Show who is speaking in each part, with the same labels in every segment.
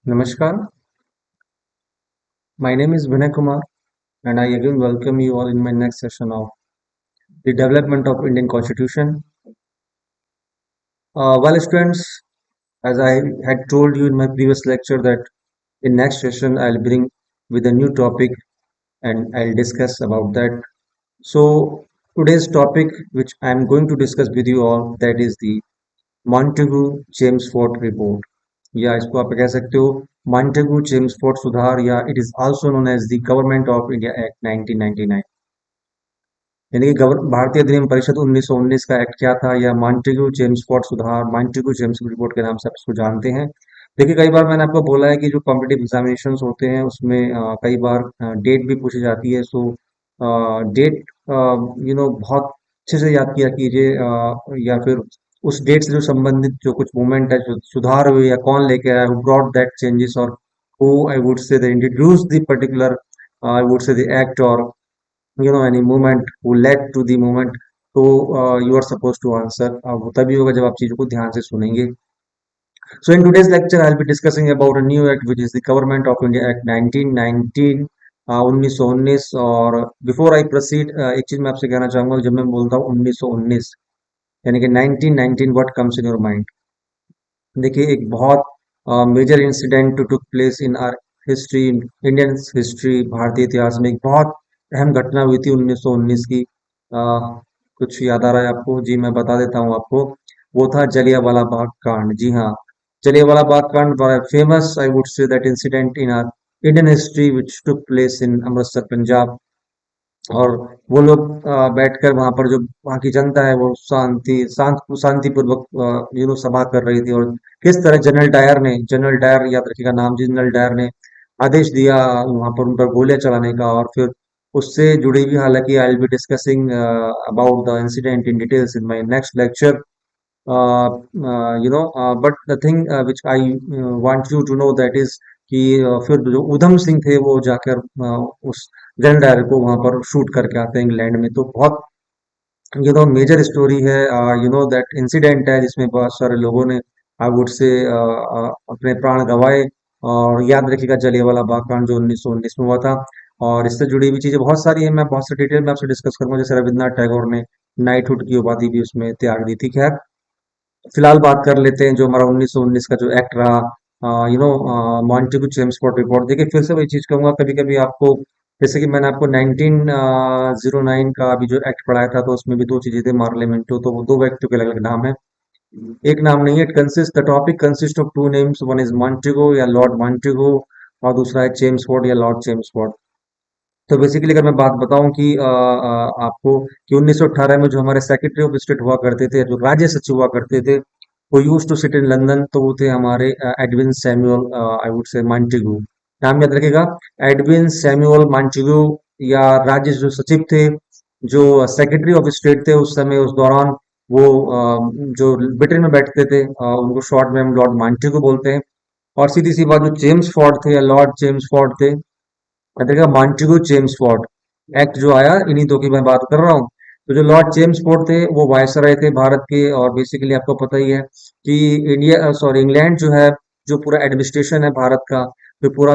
Speaker 1: Namaskar, my name is Vinay Kumar and I again welcome you all in my next session of the development of Indian Constitution. Well, students, as I had told you in my previous lecture that in next session I'll bring with a new topic and I'll discuss about that. So today's topic which I'm going to discuss with you all that is the Montagu Chelmsford Report. या इसको आप कह सकते हो Montagu Chelmsford सुधार या it is also known as the Government of India Act 1999 यानी कि भारतीय अधिनियम परिषद 1919 का एक्ट क्या था या मॉन्टेगू चेम्सफोर्ड सुधार मॉन्टेगू चेम्सफोर्ड रिपोर्ट के नाम से आप इसको जानते हैं। देखिए कई बार मैंने आपको बोला है कि जो कॉम्पिटिटिव एग्जामिनेशंस होते हैं उसमें कई बार डेट भी पूछी जाती है। सो डेट बहुत अच्छे से याद किया कीजिए या फिर उस डेट से जो संबंधित जो कुछ मूवमेंट है जो सुधार हुए या कौन लेके आया हु ब्रॉट दैट चेंजेस और हु आई वुड से they introduce the particular I would say the act और any movement who led to the movement तो you are supposed to answer वो तभी होगा जब आप चीजों को ध्यान से सुनेंगे। So in today's lecture I'll be discussing about a new act which is the Government of India Act 1919 1919 और before I proceed एक चीज मैं आपसे कहना चाहूंगा जब मैं बोलता हूँ 1919 यानी कि 1919 what comes in your mind। देखिए एक बहुत major incident took place in our history Indian history भारतीय इतिहास में एक बहुत अहम घटना हुई थी 1919 की। कुछ याद आ रहा है आपको? जी मैं बता देता हूँ आपको। वो था जलियांवाला बाग कांड। जी हाँ, जलियांवाला बाग कांड famous I would say that incident in are Indian history which took place इन अमृतसर पंजाब। और वो लोग बैठकर वहां पर जो वहाँ की जनता है वो शांतिपूर्वक सभा कर रही थी। और किस तरह जनरल डायर याद रखिएगा नाम, जनरल डायर ने आदेश दिया वहां पर उन पर गोलियां चलाने का। और फिर उससे जुड़ी हुई, हालांकि I will be discussing about the incident in details in my next lecture but the thing which I want you to know that is कि फिर जो उधम सिंह थे वो जाकर उस जनरल डायर को वहां पर शूट करके आते हैं इंग्लैंड में। तो बहुत मेजर स्टोरी है, दैट इंसिडेंट है जिसमें बहुत सारे लोगों ने आई वुड से अपने प्राण गंवाए। और याद रखिएगा जलियांवाला बाग कांड जो 1919 में हुआ था। और इससे जुड़ी हुई चीजें बहुत सारी है, मैं बहुत सा डिटेल में आपसे डिस्कस करूंगा। जैसे रविन्द्रनाथ टैगोर ने नाइटहुड की उपाधि भी उसमें त्याग दी थी। खैर फिलहाल बात कर लेते हैं जो हमारा 1919 का जो एक्ट रहा मॉन्टेगू चेम्सफोर्ड रिपोर्ट। देखिए फिर से वही चीज कहूंगा, कभी कभी आपको जैसे कि मैंने आपको 1909 का अभी जो एक्ट पढ़ाया था तो उसमें भी दो चीजें थे, मार्लियामेंटो, तो वो दो व्यक्तियों के अलग अलग नाम है, एक नाम नहीं है। It consist the topic consist of two names, one is मॉन्टेगो या लॉर्ड मॉन्टेगो और दूसरा है चेम्सफोर्ड या लॉर्ड चेम्सफोर्ड। तो बेसिकली अगर मैं बात बताऊं कि आपको कि 1918 में जो हमारे सेक्रेटरी ऑफ स्टेट हुआ करते थे, जो राज्य सचिव हुआ करते थे, वो use to sit in London, तो वो थे हमारे Edwin Samuel I would say Montagu. नाम याद रखेगा, एडविन सैमुअल मॉन्टेगू। या राज्य जो सचिव थे, जो सेक्रेटरी ऑफ स्टेट थे उस समय उस दौरान, वो जो ब्रिटेन में बैठते थे उनको शॉर्ट में हम लॉर्ड मॉन्टेगू बोलते हैं। और सीधी सी बात, जो जेम्स फोर्ड थे या लॉर्ड जेम्स फोर्ड थे, देखा मॉन्टेगू चेम्सफोर्ड एक्ट जो आया इन्हीं दो की मैं बात कर रहा हूँ। तो जो लॉर्ड चेम्सफोर्ड थे वो वायसराय थे भारत के। और बेसिकली आपको पता ही है कि इंडिया सॉरी इंग्लैंड जो है, जो पूरा एडमिनिस्ट्रेशन है भारत का, जो पूरा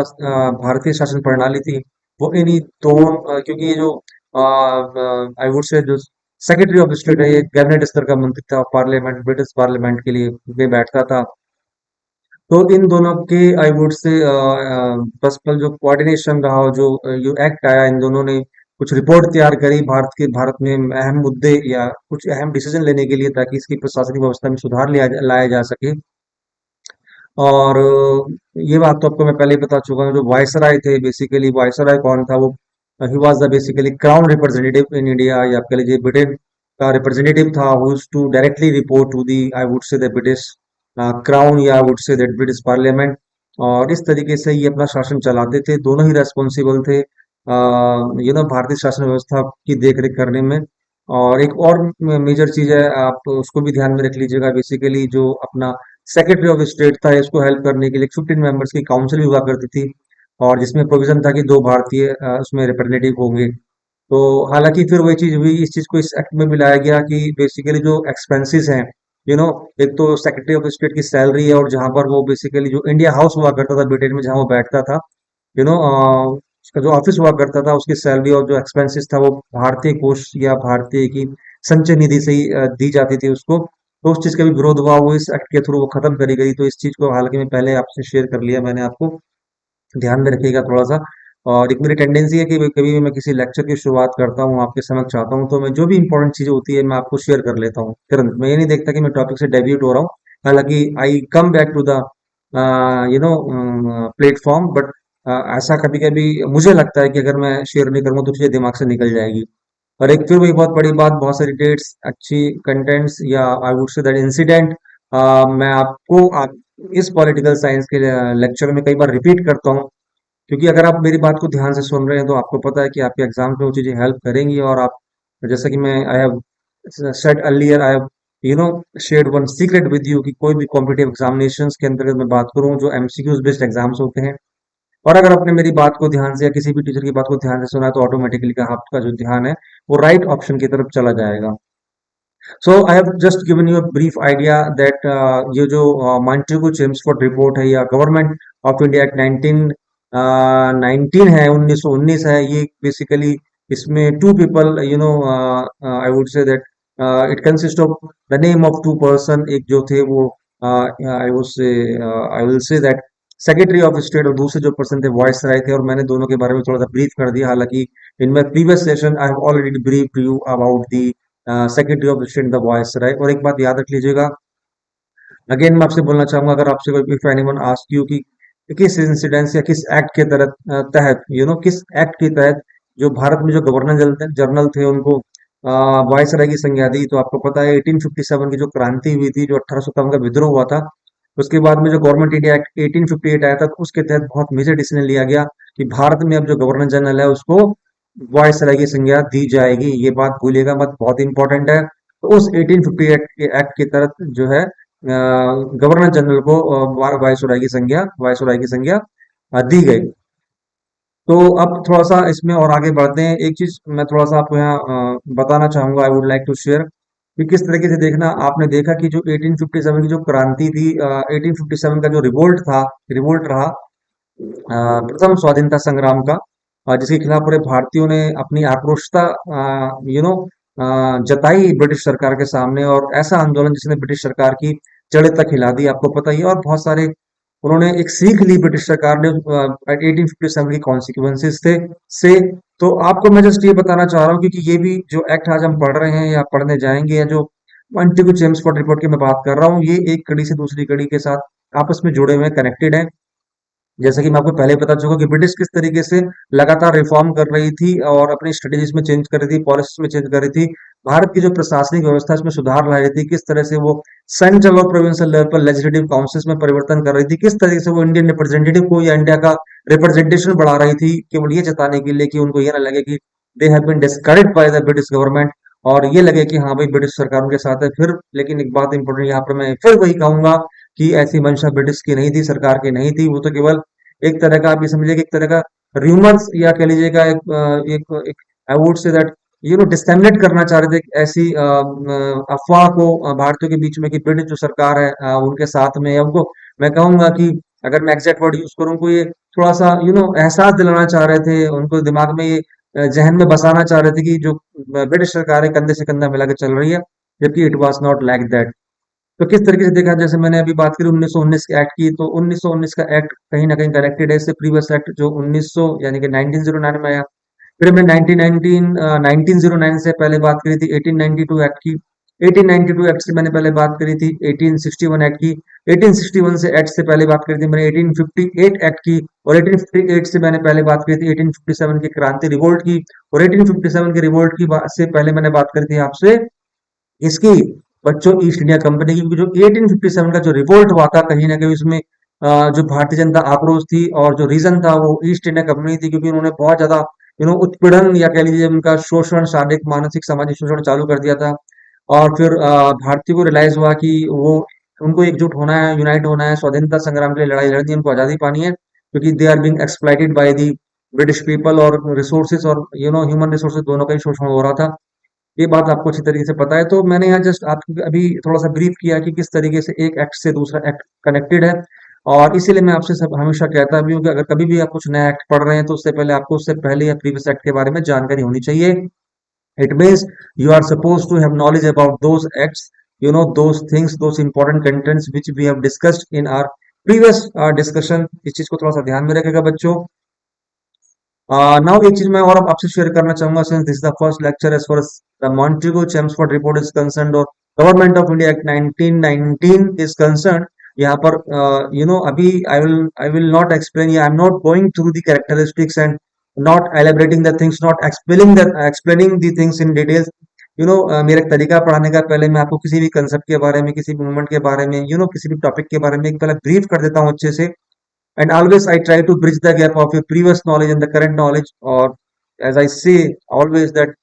Speaker 1: भारतीय शासन प्रणाली थी, वो इन्हीं दो क्योंकि ये जो आई वुड से जो सेक्रेटरी ऑफ स्टेट है ये कैबिनेट स्तर का मंत्री था, पार्लियामेंट ब्रिटिश पार्लियामेंट के लिए ये बैठता था। तो इन दोनों के आई वुड से पर्सनल जो कोऑर्डिनेशन रहा और जो जो एक्ट आया, इन दोनों ने कुछ रिपोर्ट तैयार करी भारत में अहम मुद्दे या कुछ अहम डिसीजन लेने के लिए, ताकि इसकी प्रशासनिक व्यवस्था में सुधार लाया जा सके। और ये बात तो आपको मैं पहले ही बता चुका हूँ। जो वायसराय थे, बेसिकली वायसराय कौन था? वो he was the basically crown representative in India, या आप कह लीजिए ब्रिटेन का रिप्रेजेंटेटिव था, who to directly report to the I would say the British crown या I would say that British parliament. और इस तरीके से ये अपना शासन चलाते थे। दोनों ही रेस्पॉन्सिबल थे भारतीय शासन व्यवस्था की देखरेख करने में। और एक और मेजर चीज है, आप उसको भी ध्यान में रख लीजिएगा। बेसिकली जो अपना सेक्रेटरी ऑफ स्टेट था, इसको हेल्प करने के लिए 15 मेंबर्स की काउंसिल भी हुआ करती थी, और जिसमें प्रोविजन था कि दो भारतीय उसमें रिप्रेजेंटेटिव होंगे। तो हालांकि फिर वही चीज हुई, इस चीज को इस एक्ट में मिलाया गया कि बेसिकली जो एक्सपेंसेस हैं यू नो एक तो सेक्रेटरी ऑफ स्टेट की सैलरी है, और जहां पर वो बेसिकली जो इंडिया हाउस हुआ करता था ब्रिटेन में जहां वो बैठता था, यू नो उसका जो ऑफिस हुआ करता था, उसकी सैलरी और जो एक्सपेंसेस था वो भारतीय कोष या भारतीय की संचय निधि से ही दी जाती थी उसको। तो उस चीज का भी विरोध हुआ, वो इस एक्ट के थ्रू वो खत्म करी गई। तो इस चीज को हालांकि मैं पहले आपसे शेयर कर लिया मैंने, आपको ध्यान में रखिएगा थोड़ा सा। और एक मेरी टेंडेंसी है कि कभी भी मैं किसी लेक्चर की शुरुआत करता हूँ, आपके समक्ष आता हूँ, तो मैं जो भी इंपॉर्टेंट चीजें होती है मैं आपको शेयर कर लेता हूँ तुरंत। मैं ये नहीं देखता कि मैं टॉपिक से डेविएट हो रहा हूँ। हालांकि I come back to the you know platform, but ऐसा कभी कभी मुझे लगता है कि अगर मैं शेयर नहीं करूंगा तो चीजें दिमाग से निकल जाएगी। और एक फिर वही बहुत बड़ी बात, बहुत सारी डेट्स, अच्छी कंटेंट्स, या I would say that incident मैं आपको इस पॉलिटिकल साइंस के लेक्चर में कई बार रिपीट करता हूँ, क्योंकि अगर आप मेरी बात को ध्यान से सुन रहे हैं तो आपको पता है कि आपके एग्जाम में वो चीजें हेल्प करेंगी। और आप, जैसा कि मैं I have said earlier, I have you know shared one secret with you, कि कोई भी कॉम्पिटिटिव एग्जामिनेशंस के अंतर्गत मैं बात करूं जो एमसीक्यूज बेस्ड एग्जाम्स होते हैं, और अगर आपने मेरी बात को ध्यान से या किसी भी टीचर की बात को ध्यान से सुना है, तो ऑटोमेटिकली का आपका जो ध्यान है वो राइट ऑप्शन की तरफ चला जाएगा। So I have just given you a brief idea that ये जो मॉन्टेगू चेम्सफोर्ड रिपोर्ट है, या गवर्नमेंट ऑफ इंडिया एक्ट 1919 है, 1919 है, ये बेसिकली इसमें two people, you know I would say that it consist of the name of two person. एक जो थे वो I would say I will say that secretary of state, और दूसरे जो पर्सन थे वॉइस राय थे। और मैंने दोनों के बारे में थोड़ा सा ब्रीफ कर दिया। हालांकि in my previous session I have already brief you about the secretary of state the viceroy. और एक बात याद रख लीजिएगा, अगेन मैं आपसे बोलना चाहूंगा, अगर आपसे कोई इफ एनीवन आस्क यू कि किस इंसिडेंस या किस एक्ट के तहत किस एक्ट के तहत जो भारत में जो गवर्नर जनरल थे उनको वॉइस राय की संज्ञा दी, तो आपको पता है 1857 की जो क्रांति हुई थी, जो 1857 का विद्रोह हुआ था, उसके बाद में जो गवर्नमेंट इंडिया एक्ट 1858 आया था, तो उसके तहत बहुत मेजर डिसीजन लिया गया कि भारत में अब जो गवर्नर जनरल है उसको वॉइस राय की संज्ञा दी जाएगी। ये बात भूलिएगा मत, बहुत इंपॉर्टेंट है। तो उस 1858 के एक्ट के तहत जो है गवर्नर जनरल को वायसराय की संज्ञा दी गई। तो अब थोड़ा सा इसमें और आगे बढ़ते हैं। एक चीज मैं थोड़ा सा आपको यहाँ बताना चाहूंगा, I would like to share, कि किस तरीके से देखना। आपने देखा कि जो 1857 की जो क्रांति थी, 1857 का जो रिवोल्ट रहा प्रथम स्वाधीनता संग्राम का, जिसके खिलाफ पूरे भारतीयों ने अपनी आक्रोशता यू नो जताई ब्रिटिश सरकार के सामने, और ऐसा आंदोलन जिसने ब्रिटिश सरकार की जड़ें तक हिला दी, आपको पता ही है। और बहुत सारे उन्होंने एक सीख ली ब्रिटिश सरकार ने 1857 की कॉन्सिक्वेंसेस थे से। तो आपको मैं जस्ट ये बताना चाह रहा हूँ, क्योंकि ये भी जो एक्ट आज हम पढ़ रहे हैं या पढ़ने जाएंगे, या जो मॉन्टेगू चेम्सफोर्ड रिपोर्ट की मैं बात कर रहा हूँ, ये एक कड़ी से दूसरी कड़ी के साथ आपस में जुड़े हुए कनेक्टेड है। जैसा कि मैं आपको पहले बता चुका हूं कि ब्रिटिश किस तरीके से लगातार रिफॉर्म कर रही थी और अपनी स्ट्रेटेजीज में चेंज कर रही थी, पॉलिसीज में चेंज कर रही थी। भारत की जो प्रशासनिक व्यवस्था है उसमें सुधार ला रही थी, किस तरह से वो सेंट्रल और प्रोविंशियल लेवल पर लेजिस्लेटिव काउंसिल्स में परिवर्तन कर रही थी, किस तरीके से वो इंडियन रिप्रेजेंटेटिव को या इंडिया का रिप्रेजेंटेशन बढ़ा रही थी, केवल ये जताने के लिए कि उनको ये ना लगे कि they have been discouraged by the British government, और ये लगे कि हाँ भाई ब्रिटिश सरकार उनके साथ है। फिर लेकिन एक बात इंपॉर्टेंट यहाँ पर मैं फिर वही कहूंगा कि ऐसी मंशा ब्रिटिश की नहीं थी, सरकार की नहीं थी। वो तो केवल एक तरह का, आप ये समझिए कि एक तरह का र्यूमर्स, या कह लीजिएगा एक आई वुड से दैट डिस्सेमिनेट करना चाह रहे थे ऐसी अफवाह को भारतीयों के बीच में, कि ब्रिटिश जो सरकार है उनके साथ में, या उनको मैं कहूंगा कि अगर मैं एग्जैक्ट वर्ड यूज करूं, उनको ये थोड़ा सा एहसास दिलाना चाह रहे थे, उनको दिमाग में ये जहन में बसाना चाह रहे थे कि जो ब्रिटिश सरकार है कंधे से कंधा मिला के चल रही है, जबकि it was not like that. तो किस तरीके से देखा, जैसे मैंने अभी बात करी 1919 के एक्ट की, तो 1919 का एक्ट कहीं ना कहीं कनेक्टेड है इससे प्रीवियस एक्ट जो 1900 यानी कि 1909 में आया। फिर हमने 1909 से पहले बात करी थी 1892 एक्ट की। 1892 एक्ट से मैंने पहले बात करी थी 1861 एक्ट की। 1861 से एक्ट से पहले बात करी थी मैंने 1858 एक्ट की। और 1858 से मैंने पहले बात करी थी 1857 की क्रांति रिवोल्ट की। और 1857 के रिवोल्ट की से पहले मैंने बात करी थी आपसे इसकी बच्चों ईस्ट इंडिया कंपनी की, क्योंकि जो 1857 का जो रिवोल्ट हुआ था, कहीं ना कहीं उसमें जो भारतीय जनता आक्रोश थी, और जो रीजन था वो ईस्ट इंडिया कंपनी थी, क्योंकि उन्होंने बहुत ज्यादा उत्पीड़न या कह लीजिए उनका शोषण, शारीरिक मानसिक सामाजिक शोषण चालू कर दिया था। और फिर भारतीयों को रियलाइज हुआ कि वो उनको एकजुट होना है, यूनाइट होना है, स्वाधीनता संग्राम के लिए लड़ाई लड़नी है, उनको आजादी पानी है, क्योंकि they are being exploited by the British people, और रिसोर्सेज और ह्यूमन रिसोर्सेज दोनों का ही शोषण हो रहा था। ये बात आपको अच्छी तरीके से पता है। तो मैंने यहाँ जस्ट आपको अभी थोड़ा सा ब्रीफ किया कि किस तरीके से एक एक्ट से दूसरा एक्ट कनेक्टेड है। और इसीलिए मैं आपसे सब हमेशा कहता भी हूँ कि अगर कभी भी आप कुछ नया एक्ट पढ़ रहे हैं तो उससे पहले आपको उससे पहले या प्रीवियस एक्ट के बारे में जानकारी होनी चाहिए। It means you are supposed to have knowledge about those acts, those things, those important contents which we have discussed in our previous discussion। इस चीज को थोड़ा सा ध्यान में रखेगा बच्चों। नाउ एक चीज मैं और आपसे शेयर करना चाहूंगा, since this the first lecture as far as the Montagu Chelmsford report is concerned और government of India act 1919 is concerned. यहाँ पर अभी I will not explain, I am not going through the characteristics and not elaborating the things, not explaining the things in details। मेरा एक तरीका पढ़ाने का, पहले मैं आपको किसी भी कंसेप्ट के बारे में, किसी भी मूवमेंट के बारे में, किसी भी टॉपिक के बारे में एक पहले ब्रीफ कर देता हूँ अच्छे से। And always I try to bridge the gap of your previous knowledge and the current knowledge, or as I say always that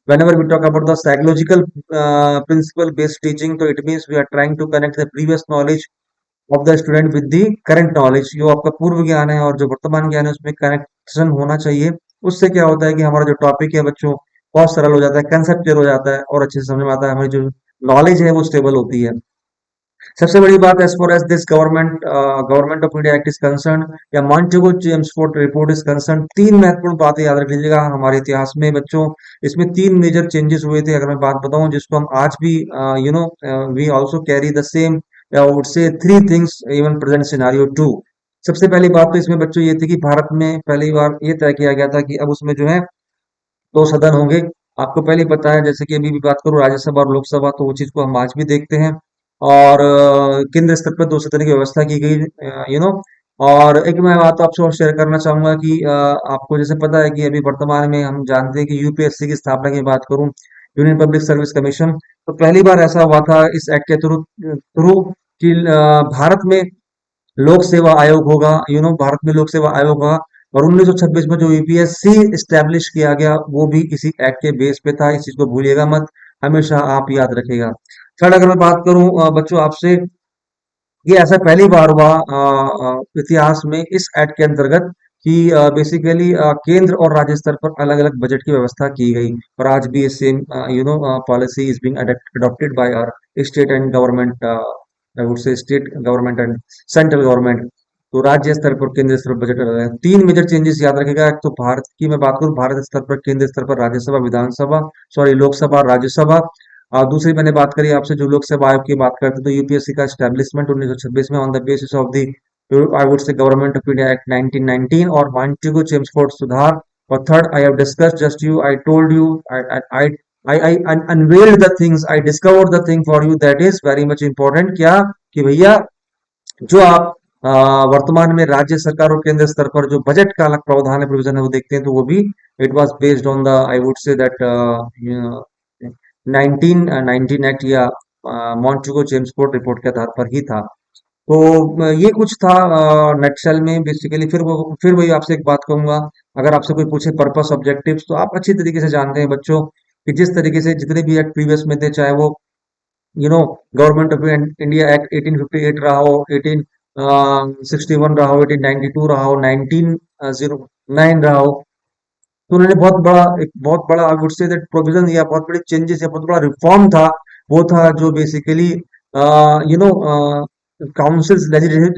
Speaker 1: whenever we talk about the psychological principle based teaching, so it means we are trying to connect the previous knowledge of the student with the current knowledge। जो आपका पूर्व ज्ञान है और जो वर्तमान ज्ञान है उसमें कनेक्शन होना चाहिए। उससे क्या होता है कि हमारा जो टॉपिक है बच्चों बहुत सरल हो जाता है, कंसेप्ट क्लियर हो जाता है और अच्छे से समझ में आता है, हमारी जो नॉलेज है वो स्टेबल होती है। सबसे बड़ी बात, as far as this government of India act is concern या Montagu Chelmsford report is concern, तीन महत्वपूर्ण बातें याद रख लीजिएगा हमारे इतिहास में बच्चों। इसमें तीन मेजर चेंजेस हुए थे, अगर मैं बात बताऊं, जिसको हम आज भी we also carry the same, I would say three things even present scenario too. सबसे पहली बात तो इसमें बच्चों ये थी कि भारत में पहली बार ये तय किया गया था कि अब उसमें जो है दो सदन होंगे। आपको पहले ही पता है, जैसे कि अभी भी बात करूं राज्यसभा और लोकसभा, तो वो चीज को हम आज भी देखते हैं। और केंद्र स्तर पर दो सदन की व्यवस्था की गई, और एक मैं बात आपसे और शेयर करना चाहूंगा कि आपको जैसे पता है कि अभी वर्तमान में हम जानते हैं कि यूपीएससी की स्थापना की बात करूं, यूनियन पब्लिक सर्विस कमीशन, तो पहली बार ऐसा हुआ था इस एक्ट के थ्रू थ्रू कि भारत में लोक सेवा आयोग होगा, भारत में लोक सेवा आयोग होगा। और 1926 में जो यूपीएससी स्टैब्लिश किया गया वो भी इसी एक्ट के बेस पे था। इस चीज को भूलिएगा मत, हमेशा आप याद रखेगा। थर्ड, अगर मैं बात करूं बच्चों आपसे, ये ऐसा पहली बार हुआ इतिहास में इस एक्ट के अंतर्गत कि बेसिकली केंद्र और राज्य स्तर पर अलग अलग बजट की व्यवस्था की गई। और आज भी ये same policy is being adopted by our state and government, I would say state government and central government. तो राज्य स्तर पर केंद्र स्तर पर बजट अलग है। तीन मेजर चेंजेस याद रखेगा। एक तो भारत की मैं बात करूं, भारत स्तर पर, केंद्र स्तर पर राज्यसभा विधानसभा, सॉरी लोकसभा और राज्यसभा। दूसरी मैंने बात करी आपसे जो लोक सेवा आयोग की बात करते हैं, तो यूपीएससी का स्टैब्लिशमेंट 1926 में on the basis of the, I would से, गवर्नमेंट ऑफ इंडिया एक्ट 1919 और मॉन्टेगो चेम्सफोर्ड सुधार। और third, I have discussed just you, I told you, I I unveiled the things, I discovered the thing for you, that is very much important. क्या कि भैया जो आप वर्तमान में राज्य सरकार और केंद्र स्तर पर जो बजट का अलग प्रावधान है, प्रोविजन है, वो देखते हैं, तो वो भी it was based on the, I would say that 1919 act या मॉन्टेगो चेम्सफोर्ड रिपोर्ट के आधार पर ही था। तो ये कुछ था नटशेल में बेसिकली। फिर वही आपसे एक बात कहूंगा, अगर आपसे कोई पूछे पर्पस ऑब्जेक्टिव्स, तो आप अच्छी तरीके से जानते हैं बच्चों कि जिस तरीके से जितने भी एक्ट प्रीवियस में थे, चाहे वो गवर्नमेंट ऑफ इंडिया एक्ट 1858 रहा हो, 1861 रहा हो, 1892 रहा हो, 1909 रहा हो, तो उन्होंने बहुत बड़ा आई वुड से दैट प्रोविजन या बहुत बड़े चेंजेस या बहुत बड़ा रिफॉर्म था। वो था जो basically you know councils,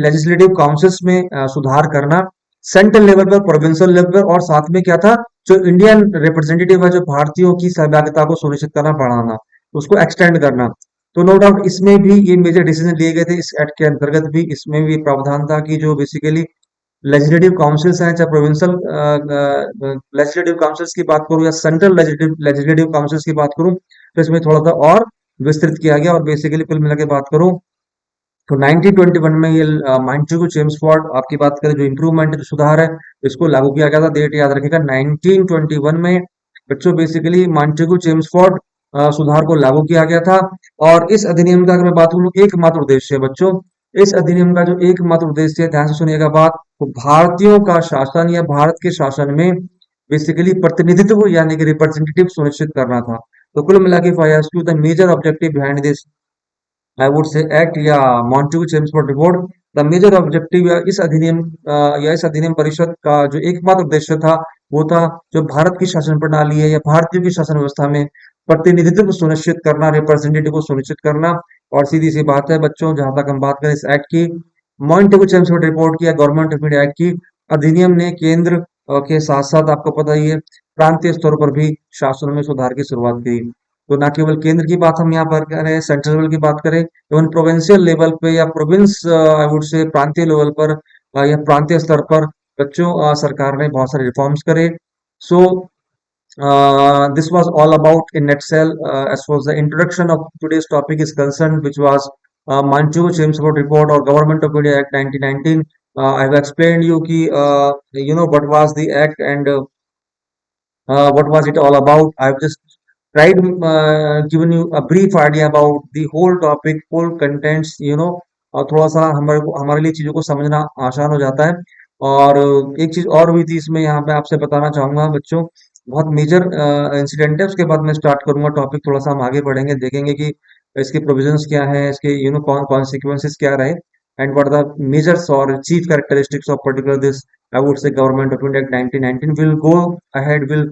Speaker 1: legislative councils में सुधार करना, सेंट्रल लेवल पर, प्रोविंशियल लेवल पर, और साथ में क्या था, जो इंडियन रिप्रेजेंटेटिव है, जो भारतीयों की सहभागिता को सुनिश्चित करना, बढ़ाना, उसको एक्सटेंड करना। तो नो डाउट इसमें भी ये मेजर डिसीजन लिए गए थे। इस एक्ट के अंतर्गत भी इसमें भी प्रावधान था कि जो बेसिकली लेजिस्लेटिव काउंसिल्स हैं, चाहे प्रोविंशियल लेजिस्लेटिव काउंसिल्स की बात करूं या सेंट्रल लेजिस्लेटिव काउंसिल्स की बात करूं, तो इसमें थोड़ा सा और विस्तृत किया गया। और बेसिकली कुल मिला के बात करूं तो 1921 में ये मॉन्टेगो चेम्सफोर्ड, आपकी बात करें जो इम्प्रूवमेंट है, जो सुधार है, इसको लागू किया गया था। डेट याद रखिएगा 1921 में बच्चों बेसिकली मॉन्टेगो चेम्सफोर्ड सुधार को लागू किया गया था। और इस अधिनियम का अगर मैं बात करूं, एकमात्र उद्देश्य है बच्चों, इस अधिनियम का जो एकमात्र उद्देश्य है, ध्यान से सुनिएगा बात, तो भारतीयों का शासन या भारत के शासन में बेसिकली प्रतिनिधित्व यानी कि रिप्रेजेंटेटिव सुनिश्चित करना था। तो कुल मिला के the major objective behind this, I would say, act या Montagu Chelmsford report, the major objective या इस अधिनियम या इस अधिनियम परिषद का जो एकमात्र उद्देश्य था, वो था जो भारत की शासन प्रणाली है या भारतीयों की शासन व्यवस्था में प्रतिनिधित्व सुनिश्चित करना, रिप्रेजेंटेटिव को सुनिश्चित करना। और सीधी सी बात है बच्चों, जहां तक हम बात करें इस एक्ट की, मॉन्टेगू चेम्सफोर्ड रिपोर्ट की या गवर्नमेंट ऑफ इंडिया एक्ट की, अधिनियम ने केंद्र के साथ साथ आपको पता ही है प्रांतीय स्तर पर भी शासन में सुधार की शुरुआत की। तो ना केवल केंद्र की बात हम यहाँ पर करें, सेंट्रल लेवल की बात करें, इवन प्रोविंशियल लेवल पे या प्रोविंस आई वुड से प्रांतीय लेवल पर या प्रांतीय स्तर पर बच्चों सरकार ने बहुत सारे रिफॉर्म्स करे। सो this was all about in nutshell as far as the introduction of today's topic is concerned, which was Manchu-Chelmsford Report or Government of India Act 1919. I've explained you ki, what was the act and what was it all about. I've just tried given you a brief idea about the whole topic, whole contents, और थोड़ा सा हमारे लिए चीजों को समझना आसान हो जाता है। और एक चीज और हुई थी इसमें, यहाँ पे आपसे बताना चाहूंगा बच्चों, बहुत मेजर इंसिडेंट है। उसके बाद मैं स्टार्ट करूंगा टॉपिक, थोड़ा सा हम आगे बढ़ेंगे, देखेंगे कि इसके प्रोविजंस क्या है, इसके कॉन्सिक्वेंसेस क्या रहे, and what are the measures और chief characteristics of particular this I would say Government of India Act 1919. We'll go ahead, we'll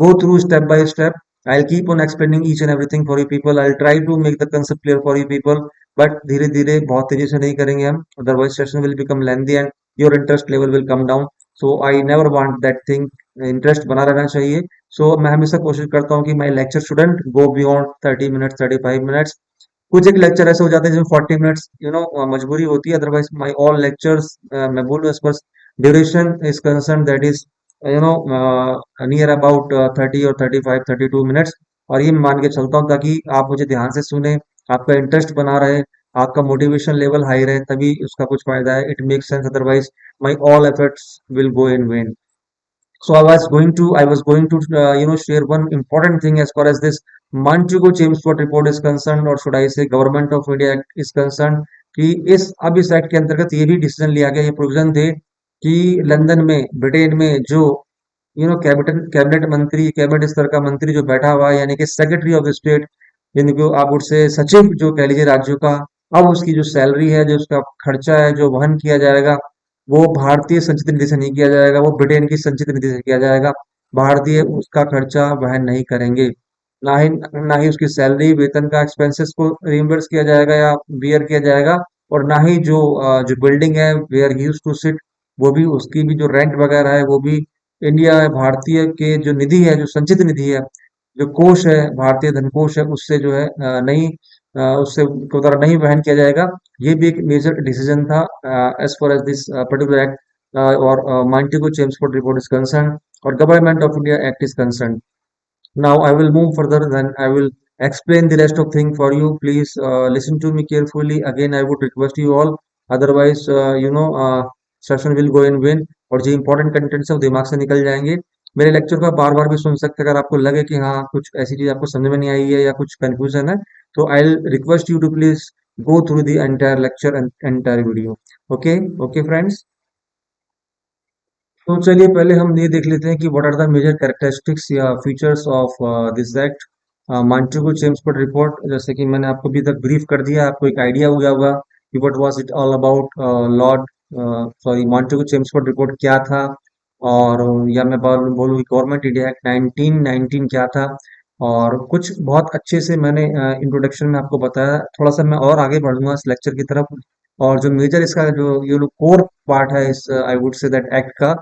Speaker 1: go through step by step. I'll keep on explaining each and everything for you people. I'll try to make the concept clear for you people. But धीरे धीरे बहुत तेजी से नहीं करेंगे हम, otherwise session will become lengthy and your interest level will come down. So I never want that thing. Interest बना रहना चाहिए। सो मैं हमेशा कोशिश करता हूँ कि my lecture student go beyond 30 minutes 35 minutes. कुछ एक लेक्चर ऐसे हो जाते हैं जिसमें 40 मिनट्स मजबूरी होती है, अदरवाइज माई ऑल लेक्चर्स मैं बोलूँ as per duration is concern that is near about 30 और 35 32 मिनट्स। और ये मान के चलता हूँ ताकि आप मुझे ध्यान से सुने, आपका इंटरेस्ट बना रहे, आपका मोटिवेशन लेवल हाई रहे, तभी उसका कुछ फायदा है। It make sense, otherwise my all efforts will go in when. So I was going to share one important thing as far as this Montego Chelmsford report is concerned, or should I say Government of India Act is concerned, कि इस act के अंतर्गत ये भी decision लिया गया, ये provision थे कि लंदन में, ब्रिटेन में जो कैबिनेट कैबिनेट मंत्री, कैबिनेट स्तर का मंत्री जो बैठा हुआ है, यानी कि सेक्रेटरी ऑफ स्टेट, यानी कि आप उससे सचिव जो कह लीजिए राज्यों का, अब उसकी जो सैलरी है, जो उसका खर्चा है, जो वहन किया जाएगा, वो भारतीय संचित निधि से नहीं किया जाएगा, वो ब्रिटेन की संचित निधि से किया जाएगा। भारतीय उसका खर्चा वहन नहीं करेंगे। ना ही उसकी सैलरी, वेतन का एक्सपेंसेस को रिइम्बर्स किया जाएगा या बियर किया जाएगा, और ना ही जो बिल्डिंग है where he used to sit, वो भी उसकी भी जो रेंट वगैरह है वो भी इंडिया भारतीय के जो निधि है, जो संचित निधि है, जो कोष है, भारतीय धन कोष है, उससे जो है नहीं उससे को द्वारा नहीं वहन किया जाएगा। ये भी एक मेजर डिसीजन था as far as this particular act और Montego Chelmsford report is concerned, or Government of India Act is concerned. Now I will move further, then I will explain the rest of thing for you. Please listen to me carefully. Again, I would request you all. Otherwise, session will go in vain और जो important contents है वो दिमाग से निकल जाएंगे। मेरे lecture को आप बार बार भी सुन सकते हैं, अगर आपको लगे कि हाँ कुछ ऐसी चीज आपको समझ में नहीं आई है या कुछ कंफ्यूजन है, तो I will request you to please go through the entire lecture and entire video. Okay, okay friends. तो चलिए पहले हम ये देख लेते हैं कि what are the major characteristics या features of this act Montagu Chelmsford report. जैसे कि मैंने आपको अभी तक ब्रीफ कर दिया, आपको एक आइडिया हो गया होगा कि what was it all about. Lord sorry Montagu Chelmsford report क्या था, और या मैं बोलूँ कि गवर्नमेंट इंडिया एक्ट 1919 क्या था। और कुछ बहुत अच्छे से मैंने इंट्रोडक्शन में आपको बताया, थोड़ा सा मैं और आगे बढ़ूंगा इस लेक्चर की तरफ। और जो मेजर इसका जो ये कोर पार्ट है इस आई वुड से दैट एक्ट का,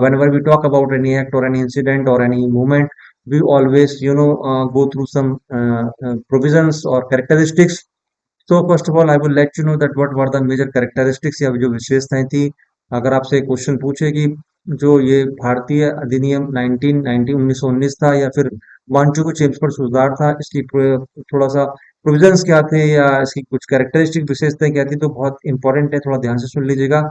Speaker 1: whenever we talk about any act or any incident or any movement, we always go through some provisions or characteristics. So first of all I will let you know that what were the major characteristics या जो विशेषताएं थी। अगर आपसे question पूछे कि जो ये भारतीय अधिनियम 1919 था या फिर वांचो को चेम्स पर सुधार था, इसकी थोड़ा सा प्रोविजंस क्या थे या इसकी कुछ कैरेक्टरिस्टिक विशेषताएं क्या थी, तो बहुत इंपॉर्टेंट है, थोड़ा ध्यान से सुन लीजिएगा।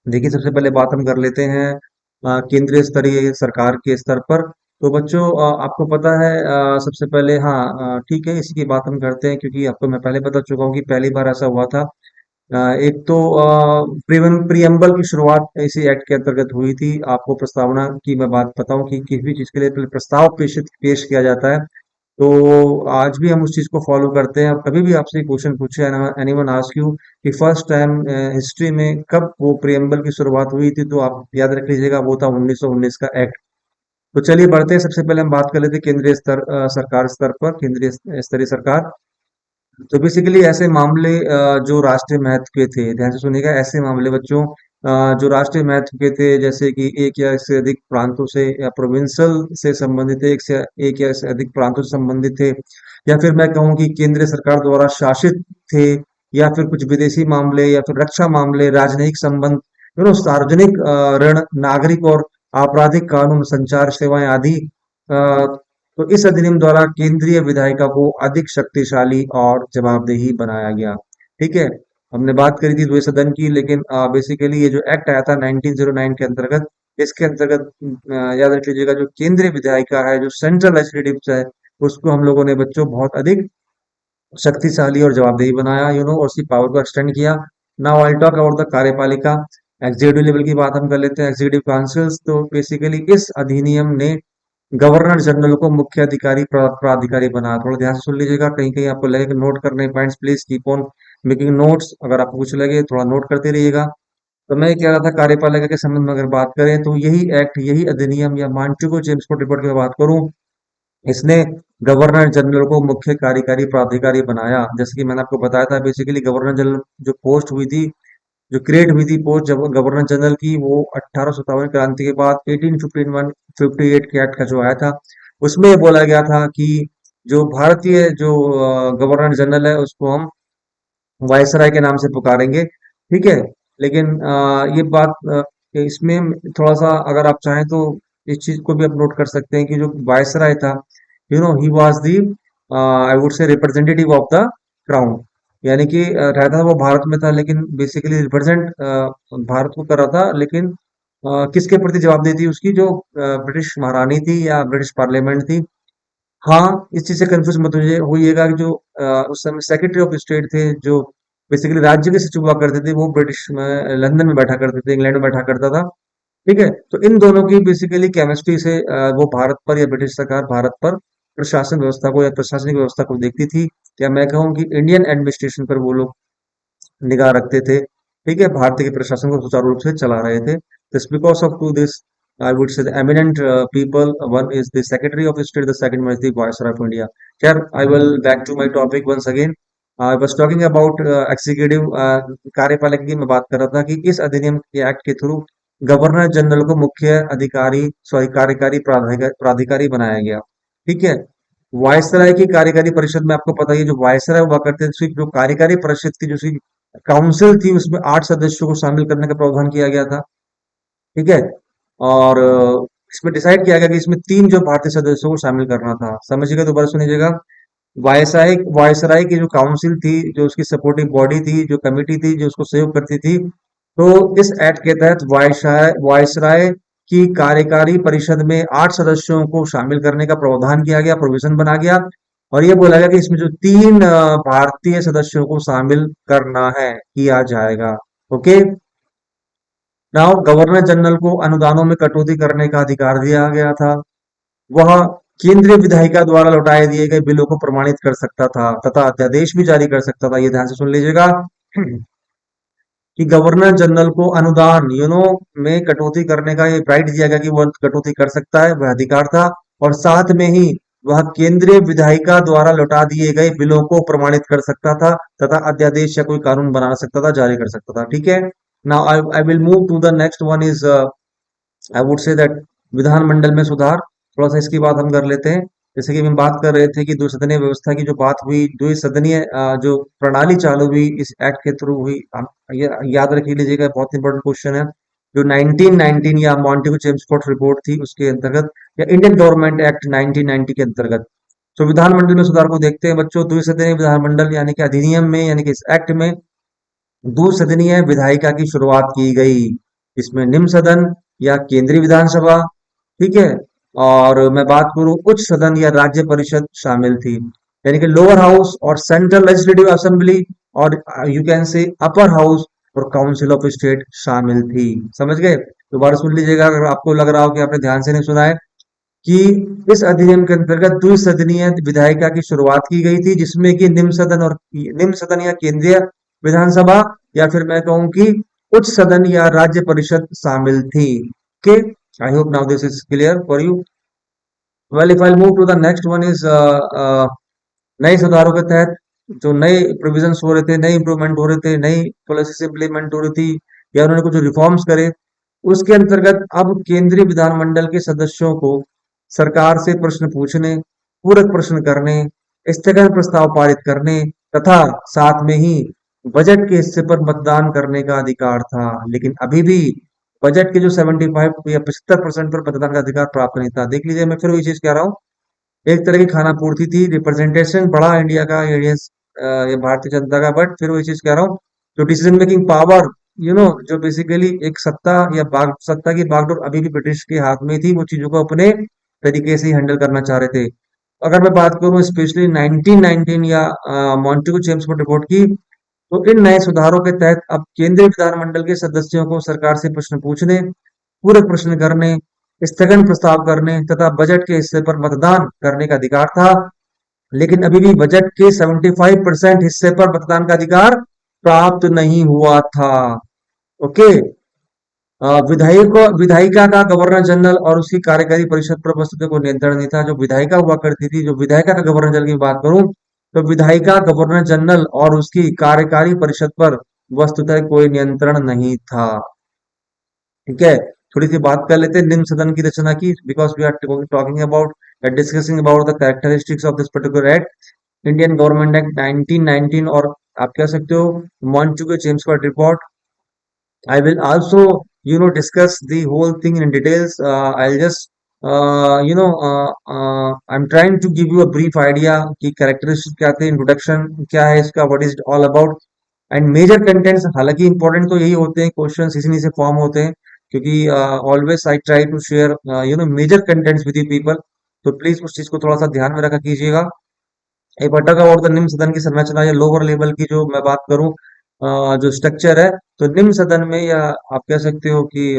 Speaker 1: देखिए सबसे पहले बात हम कर लेते हैं केंद्रीय स्तरीय सरकार के स्तर पर। तो बच्चों आपको पता है सबसे पहले, हाँ ठीक है, इसी की बात हम करते हैं क्योंकि आपको मैं पहले बता चुका हूँ कि पहली बार ऐसा हुआ था। एक तो प्रियम्बल की शुरुआत इसी एक्ट के अंतर्गत हुई थी। आपको प्रस्तावना की मैं बात बताऊं कि किसी भी चीज के लिए पहले प्रस्ताव पेश किया जाता है, तो आज भी हम उस चीज को फॉलो करते हैं। अब कभी भी आपसे क्वेश्चन पूछे, एनीवन आस्क यू कि फर्स्ट टाइम हिस्ट्री में कब वो प्रियम्बल की शुरुआत हुई थी, तो आप याद रख लीजिएगा वो था 1919 का एक्ट। तो चलिए बढ़ते हैं। सबसे पहले हम बात कर लेते हैं केंद्रीय सरकार स्तर पर, केंद्रीय स्तरीय सरकार। तो बेसिकली ऐसे मामले जो राष्ट्रीय महत्व के थे, ध्यान से सुनिएगा, ऐसे मामले बच्चों जो राष्ट्रीय महत्व के थे, जैसे कि एक या इससे अधिक प्रांतों से या प्रोविंशियल से संबंधित थे, एक या इससे अधिक प्रांतों से संबंधित थे, या फिर मैं कहूँ कि केंद्र सरकार द्वारा शासित थे, या फिर कुछ विदेशी मामले या फिर रक्षा मामले, राजनयिक संबंध, सार्वजनिक ऋण, नागरिक और आपराधिक कानून, संचार सेवाएं आदि। तो इस अधिनियम द्वारा केंद्रीय विधायिका को अधिक शक्तिशाली और जवाबदेही बनाया गया। ठीक है, हमने बात करी थी द्वै सदन की, लेकिन बेसिकली ये जो एक्ट आया था 1909 के अंतर्गत, इसके अंतर्गत याद रख लीजिएगा, जो केंद्रीय विधायिका है, जो सेंट्रल लेजिस्लेटिव है, उसको हम लोगों ने बच्चों बहुत अधिक शक्तिशाली और जवाबदेही बनाया, और उसकी पावर को एक्सटेंड किया। Now I talk about the कार्यपालिका। एग्जीक्यूटिव लेवल की बात हम कर लेते हैं, एग्जीक्यूटिव काउंसिल्स। तो बेसिकली इस अधिनियम ने गवर्नर जनरल को मुख्य अधिकारी प्राधिकारी बनाया। थोड़ा ध्यान से सुन लीजिएगा, कहीं कहीं आपको लगे कि नोट करने points, please keep on making notes. अगर आपको कुछ लगे थोड़ा नोट करते रहिएगा। तो मैं कह रहा था, कार्यपालिका के संबंध में अगर बात करें तो यही एक्ट, यही अधिनियम, या मांटुको जेम्सफोर्ड रिपोर्ट की बात करूं, इसने गवर्नर जनरल को मुख्य कार्यकारी प्राधिकारी बनाया। जैसे कि मैंने आपको बताया था, बेसिकली गवर्नर जनरल जो पोस्ट हुई थी, जो क्रिएट हुई थी पोस्ट जब गवर्नर जनरल की, वो 1857 क्रांति के बाद 1858 के एक्ट का जो आया था, उसमें ये बोला गया था कि जो भारतीय जो गवर्नर जनरल है, उसको हम वायसराय के नाम से पुकारेंगे। ठीक है, लेकिन ये बात इसमें थोड़ा सा अगर आप चाहें तो इस चीज को भी आप नोट कर सकते हैं कि जो वायसराय था, he was the, I would से, रिप्रेजेंटेटिव ऑफ द क्राउन। यानी कि रहता वो भारत में था, लेकिन बेसिकली रिप्रेजेंट भारत को कर रहा था, लेकिन किसके प्रति जवाबदेही थी उसकी, जो ब्रिटिश महारानी थी या ब्रिटिश पार्लियामेंट थी। हाँ, इस चीज से कंफ्यूज मत होइएगा कि जो उस समय सेक्रेटरी ऑफ स्टेट थे, जो बेसिकली राज्य के सचिव हुआ करते थे, वो ब्रिटिश में लंदन में बैठा करते थे, इंग्लैंड में बैठा करता था। ठीक है, तो इन दोनों की बेसिकली केमिस्ट्री से वो भारत पर, या ब्रिटिश सरकार भारत पर प्रशासन व्यवस्था को या प्रशासनिक व्यवस्था को देखती थी, या मैं कहूँ कि इंडियन एडमिनिस्ट्रेशन पर वो लोग निगाह रखते थे। ठीक है, भारतीय के प्रशासन को सुचारू रूप से चला रहे थे। This because of two this, I would say, the eminent people, one is the secretary of state, the second one is the viceroy of India. खैर, I will back to my topic once again. I was talking about executive कार्यपालिका की। मैं बात कर रहा था कि इस अधिनियम के एक्ट के थ्रू गवर्नर जनरल को मुख्य अधिकारी, सॉरी, कार्यकारी प्राधिकारी बनाया गया। ठीक है, वायसराय की कार्यकारी परिषद में आपको पता ही है, जो वायसराय हुआ करते थे, उसकी जो कार्यकारी परिषद की, जो उसकी काउंसिल थी, उसमें 8 सदस्यों को शामिल करने का प्रावधान किया गया था। ठीक है, और इसमें डिसाइड किया गया कि इसमें 3 जो भारतीय सदस्यों को शामिल करना था। समझिएगा, दोबारा सुनिएगा। वायसराय वायसराय की जो काउंसिल थी, जो उसकी सपोर्टिव बॉडी थी, जो कमिटी थी, जो उसको सहयोग करती थी, तो इस एक्ट के तहत वायसराय वायसराय की कार्यकारी परिषद में 8 सदस्यों को शामिल करने का प्रावधान किया गया, प्रोविजन बना गया। और ये बोला गया कि इसमें जो 3 भारतीय सदस्यों को शामिल करना है, किया जाएगा। ओके, नाउ गवर्नर जनरल को अनुदानों में कटौती करने का अधिकार दिया गया था। वह केंद्रीय विधायिका द्वारा लौटाए दिए गए बिलों को प्रमाणित कर सकता था तथा अध्यादेश भी जारी कर सकता था। ये ध्यान से सुन लीजिएगा कि गवर्नर जनरल को अनुदान, में कटौती करने का ये राइट दिया गया कि वह कटौती कर सकता है, वह अधिकार था। और साथ में ही वह केंद्रीय विधायिका द्वारा लौटा दिए गए बिलों को प्रमाणित कर सकता था तथा अध्यादेश या कोई कानून बना सकता था, जारी कर सकता था। ठीक है, now I will move to the next one is, I would say that, विधानमंडल में सुधार। थोड़ा सा इसकी बात हम कर लेते हैं। जैसे कि हम बात कर रहे थे कि द्विसदनीय व्यवस्था की जो बात हुई, द्विसदनीय जो प्रणाली चालू हुई इस एक्ट के थ्रू हुई। याद रख लीजिएगा, बहुत इंपॉर्टेंट क्वेश्चन है। जो 1919 या मॉन्टेगू चेम्सफोर्ड रिपोर्ट थी, उसके अंतर्गत, या इंडियन गवर्नमेंट एक्ट 1990 के अंतर्गत, तो विधानमंडल में सुधार को देखते हैं बच्चों। द्विसदनीय विधानमंडल यानी कि अधिनियम में, यानी कि इस एक्ट में द्विसदनीय विधायिका की शुरुआत की गई। इसमें निम्न सदन या केंद्रीय विधानसभा, ठीक है, और मैं बात करूं उच्च सदन या राज्य परिषद शामिल थी, यानी कि लोअर हाउस और सेंट्रल लेजिस्लेटिव असेंबली, और you can say upper house और काउंसिल ऑफ स्टेट शामिल थी। समझ गए? दोबारा सुन लीजिएगा अगर आपको लग रहा हो कि आपने ध्यान से नहीं सुना है, कि इस अधिनियम के अंतर्गत द्विसदनीय विधायिका की शुरुआत की गई थी, जिसमें कि निम्न सदन या केंद्रीय विधानसभा, या फिर मैं कहूं कि उच्च सदन या राज्य परिषद शामिल थी। Okay, I hope now this is clear for you. Well if I move to the next one is नए सुधारों के तहत जो नए प्रोविजंस हो रहे थे, नए इंप्रूवमेंट हो रहे थे, नई पॉलिसीज इंप्लीमेंट हो रही थी या उन्होंने कुछ रिफॉर्म्स करे, उसके अंतर्गत अब केंद्रीय विधानमंडल के सदस्यों को सरकार से प्रश्न पूछने, पूरक प्रश्न करने, स्थगन प्रस्ताव पारित करने तथा साथ में ही बजट के हिस्से पर मतदान करने का अधिकार था। लेकिन अभी भी बजट के जो 75 या 75% पर मतदान का अधिकार प्राप्त नहीं था। देख लीजिए, मैं फिर वही चीज कह रहा हूँ, एक तरह की खाना पूर्ति थी, रिप्रेजेंटेशन बढ़ा इंडिया का, ये भारतीय जनता का, बट फिर वही चीज कह रहा हूँ, जो डिसीजन मेकिंग पावर, जो बेसिकली एक सत्ता या सत्ता की बागडोर अभी भी ब्रिटिश के हाथ में थी, वो चीजों को अपने तरीके से हैंडल करना चाह रहे थे। अगर मैं बात करूं स्पेशली 1919 या मॉन्टेगू चेम्सफोर्ड रिपोर्ट की, तो इन नए सुधारों के तहत अब केंद्रीय विधानमंडल के सदस्यों को सरकार से प्रश्न पूछने, पूरक प्रश्न करने, स्थगन प्रस्ताव करने तथा बजट के हिस्से पर मतदान करने का अधिकार था। लेकिन अभी भी बजट के 75% हिस्से पर मतदान का अधिकार प्राप्त नहीं हुआ था। ओके। विधायिका का गवर्नर जनरल और उसकी कार्यकारी परिषद पर वस्तुतः को नियंत्रण नहीं था। जो विधायिका हुआ करती थी, जो विधायिका का गवर्नर जनरल की बात करूं, तो विधायिका गवर्नर जनरल और उसकी कार्यकारी परिषद पर वस्तुतः कोई नियंत्रण नहीं था। ठीक है। थोड़ी सी बात कर लेते हैं निम्न सदन की रचना की, because we are talking about discussing about the characteristics of this particular act, Indian government act 1919, और आप कह सकते हो Montagu Chelmsford report. I will also, discuss the whole thing in details. I'll just, I'm trying to give you a brief idea कि characteristics क्या थे, introduction क्या है इसका, what is it all about, and major contents। हालांकि important तो यही होते हैं, questions इसी से फॉर्म होते हैं, क्योंकि always I try to share, major contents with you people। तो प्लीज उस चीज को थोड़ा सा ध्यान में रखा कीजिएगा। एक बटा का और द निम्न सदन की संरचना या लोअर लेवल की जो मैं बात करूं, जो स्ट्रक्चर है, तो निम्न सदन में, या आप कह सकते हो कि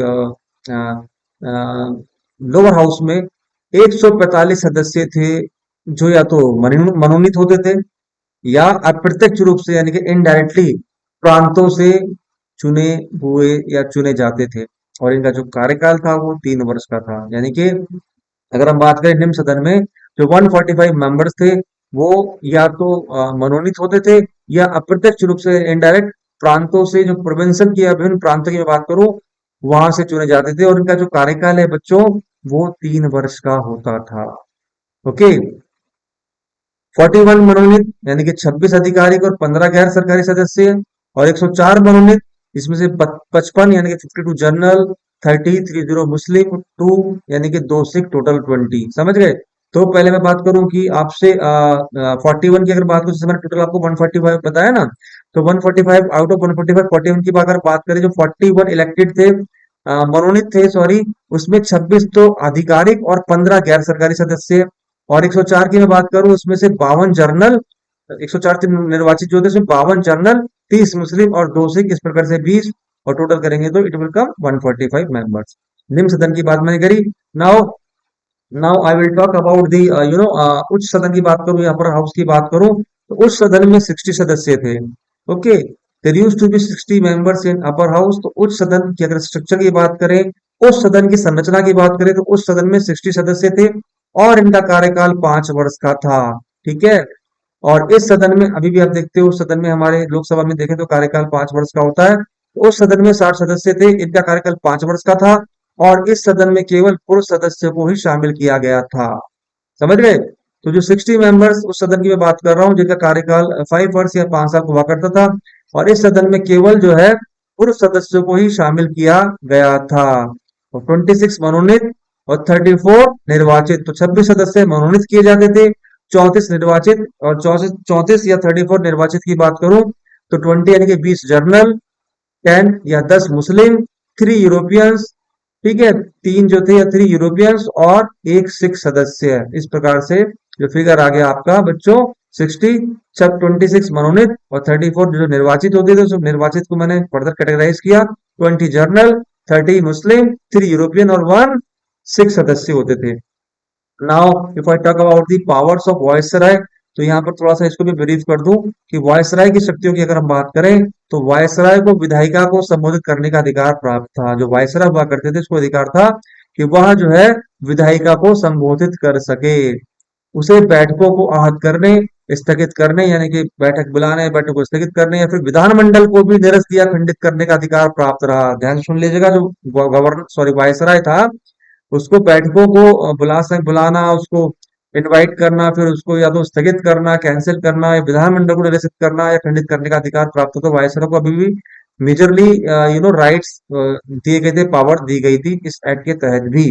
Speaker 1: लोअर हाउस में 145 सदस्य थे, जो या तो मनोनीत होते थे या अप्रत्यक्ष रूप से यानी कि इनडायरेक्टली प्रांतों से चुने हुए या चुने जाते थे। और इनका जो कार्यकाल था वो 3 वर्ष का था। यानी कि अगर हम बात करें निम्न सदन में, जो 145 मेंबर्स थे, वो या तो मनोनीत होते थे या अप्रत्यक्ष रूप से इनडायरेक्ट प्रांतों से, जो प्रोविंसन की या विभिन्न प्रांतों की मैं बात करूं, वहां से चुने जाते थे। और इनका जो कार्यकाल है बच्चों, वो 3 वर्ष का होता था। ओके। 41 मनोनीत यानी कि 26 आधिकारिक और 15 गैर सरकारी सदस्य, और 104 मनोनीत, इसमें से 55 यानी कि 52 जनरल, 30 मुस्लिम, 2 यानी कि 2 सिख, टोटल 20। समझ गए। तो पहले मैं बात करूं कि आपसे 41 की अगर बात करूं, जैसे मैंने टोटल आपको 145 बताया ना, तो 145 आउट ऑफ 145, 41 की अगर बात करें, जो 41 इलेक्टेड थे, मनोनीत थे, सॉरी, उसमें 26 तो आधिकारिक और 15 गैर सरकारी सदस्य। और 104 की मैं बात करूं, उसमें से 52 जर्नल, 104 निर्वाचित जो थे, उसमें 52 जर्नल, 30 मुस्लिम और 2 सिख, इस प्रकार से 20, और टोटल करेंगे तो इट विल कम 145 मेंबर्स। निम्न सदन की बात मैंने करी। Now now I will talk about the, उच्च सदन की बात करूं या अपर हाउस की बात करूं, तो उच्च सदन में 60 सदस्य थे। Okay. There used to be 60 members in upper house. तो उच्च सदन की अगर स्ट्रक्चर की बात करें, उच्च सदन की संरचना की बात करें, तो उच्च सदन में 60 सदस्य थे और इनका कार्यकाल 5 वर्ष का था। ठीक है। और इस सदन में अभी भी आप देखते हो, सदन में हमारे लोकसभा में देखें तो कार्यकाल 5 वर्ष का होता है। तो उस सदन में 60 सदस्य थे, इनका कार्यकाल 5 वर्ष का था, और इस सदन में केवल पुरुष सदस्य को ही शामिल किया गया था। समझ गए। तो जो 60 मेंबर्स उस सदन की मैं बात कर रहा हूँ, जिनका कार्यकाल 5 वर्ष या 5 साल हुआ करता था, और इस सदन में केवल जो है पुरुष सदस्यों को ही शामिल किया गया था। और 26 मनोनीत और 34 निर्वाचित, तो 26 सदस्य मनोनीत किए जाते थे, 34 निर्वाचित, और 34 या 34 निर्वाचित की बात करूं, तो 20 यानी कि 20 जर्नल, 10 या 10 मुस्लिम, 3 यूरोपियंस, ठीक है, 3 जो थे या 3 यूरोपियंस, और 1 सिख सदस्य है। इस प्रकार से जो फिगर आ गया आपका बच्चों, 60, सब 26 मनोनीत और 34 जो निर्वाचित होते थे, सब निर्वाचित को मैंने फर्दर कैटेगराइज किया, 20 जर्नल, 30 मुस्लिम, 3 यूरोपियन और 1 सिख सदस्य होते थे। Now if I talk about the powers of viceroy, तो यहाँ पर थोड़ा सा इसको भी ब्रीफ कर दूं कि वायसराय की शक्तियों की अगर हम बात करें, तो वायसराय को विधायिका को संबोधित करने का अधिकार प्राप्त था। जो वायसराय हुआ करते थे, उसको अधिकार था कि वह जो है विधायिका को संबोधित कर सके। उसे बैठकों को आहत करने, स्थगित करने यानी कि बैठक बुलाने, बैठक को स्थगित करने या फिर विधानमंडल को भी निरस्त या खंडित करने का अधिकार प्राप्त रहा। ध्यान से सुन लीजिएगा, जो गवर्नर सॉरी वायसराय था, उसको बैठकों को बुलाना, उसको इनवाइट करना, फिर उसको या तो स्थगित करना, कैंसिल करना, या विधानमंडल को निरसित करना या खंडित करने का अधिकार प्राप्त होता। वायसराय को अभी भी मेजरली राइट्स दिए गए थे, पावर दी गई थी इस एक्ट के तहत भी।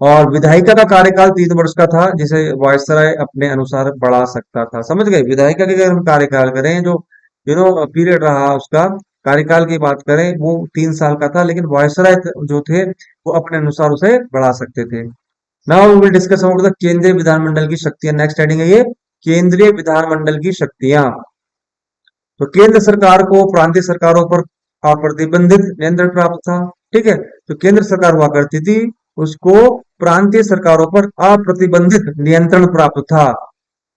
Speaker 1: और विधायिका का कार्यकाल 3 वर्ष का था, जिसे वायसराय अपने अनुसार बढ़ा सकता था। समझ गए? विधायिका के अगर हम कार्यकाल करें, जो पीरियड रहा उसका, कार्यकाल की बात करें, वो 3 साल का था, लेकिन वायसराय जो थे वो अपने अनुसार उसे बढ़ा सकते थे। Now we will discuss about the केंद्रीय विधानमंडल की शक्तियां। नेक्स्ट हेडिंग है ये, केंद्रीय विधानमंडल की शक्तियां। तो केंद्र सरकार को प्रांतीय सरकारों पर अप्रतिबंधित नियंत्रण प्राप्त था। ठीक है, तो केंद्र सरकार हुआ करती थी, उसको प्रांतीय सरकारों पर अप्रतिबंधित नियंत्रण प्राप्त था।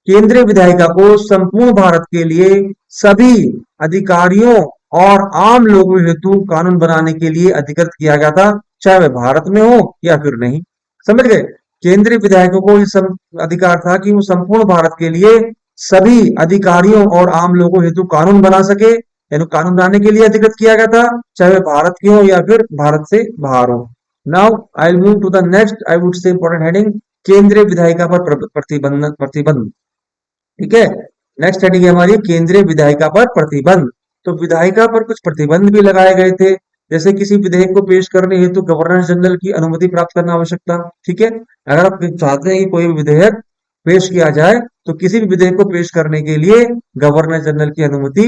Speaker 1: केंद्रीय विधायिका को संपूर्ण भारत के लिए सभी अधिकारियों और आम लोगों हेतु कानून बनाने के लिए अधिकृत किया गया था, चाहे वह भारत में हो या फिर नहीं। समझ गए? केंद्रीय विधायकों को इस अधिकार था कि वो संपूर्ण भारत के लिए सभी अधिकारियों और आम लोगों हेतु कानून बना सके, यानी कानून बनाने के लिए अधिकृत किया गया था, चाहे वह भारत के हो या फिर भारत से बाहर हो। Now I will move to the next, I would say important heading, केंद्रीय विधायिका पर प्रतिबंध। ठीक है, नेक्स्ट हेडिंग है हमारी केंद्रीय विधायिका पर प्रतिबंध। तो विधायिका पर कुछ प्रतिबंध भी लगाए गए थे, जैसे किसी विधेयक को पेश करने हेतु गवर्नर जनरल की अनुमति प्राप्त करना आवश्यक था। ठीक है, अगर आप चाहते हैं कि कोई भी विधेयक पेश किया जाए, तो किसी भी विधेयक को पेश करने के लिए गवर्नर जनरल की अनुमति